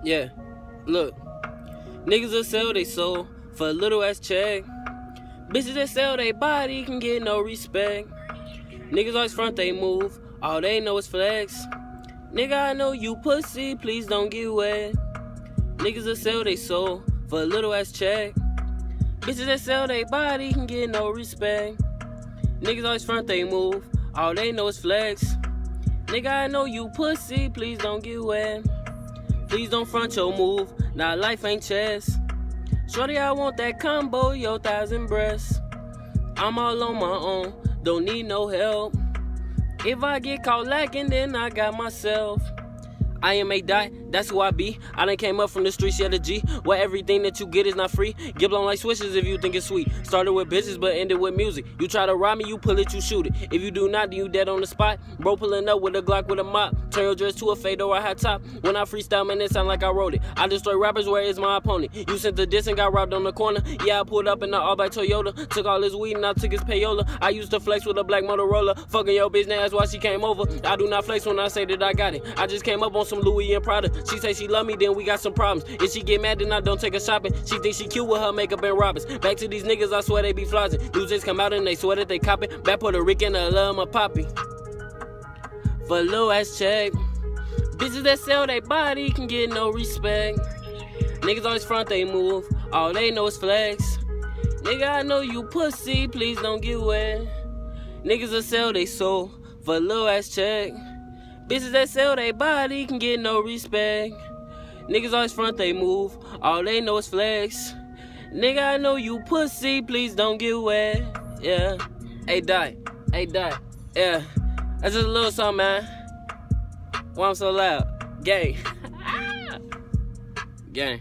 Yeah, look. Niggas will sell they soul for a little ass check. Bitches that sell they body can get no respect. Niggas always front they move, all they know is flex. Nigga, I know you pussy, please don't get wet. Niggas will sell they soul for a little ass check. Bitches that sell they body can get no respect. Niggas always front they move, all they know is flex. Nigga, I know you pussy, please don't get wet. Please don't front your move, nah, life ain't chess. Shorty, I want that combo, your thighs and breasts. I'm all on my own, don't need no help. If I get caught lacking, then I got myself. I am a die, that's who I be. I done came up from the streets, yeah, the G. Where everything that you get is not free. Get blown like switches if you think it's sweet. Started with bitches, but ended with music. You try to rob me, you pull it, you shoot it. If you do not, then you dead on the spot. Bro pulling up with a Glock with a mop. Turn your dress to a fade or a hot top. When I freestyle, man, it sound like I wrote it. I destroy rappers, where is my opponent? You sent the diss and got robbed on the corner. Yeah, I pulled up in the all-black Toyota. Took all his weed and I took his payola. I used to flex with a black Motorola. Fucking your bitch, now that's why she came over. I do not flex when I say that I got it. I just came up on some Louis and Prada. She say she love me, then we got some problems. If she get mad, then I don't take her shopping. She think she cute with her makeup and Roberts. Back to these niggas, I swear they be flossing. Dudes just come out and they swear that they copy. Back Puerto Rican, I love my poppy. For a little ass check. Bitches that sell they body can get no respect. Niggas always front they move, all they know is flex. Nigga, I know you pussy, please don't get wet. Niggas will sell they soul for a little ass check. Bitches that sell they body can get no respect. Niggas always front they move, all they know is flex. Nigga, I know you pussy, please don't get wet. Yeah, hey die, yeah. That's just a little something, man. Why I'm so loud? Gang. Gang.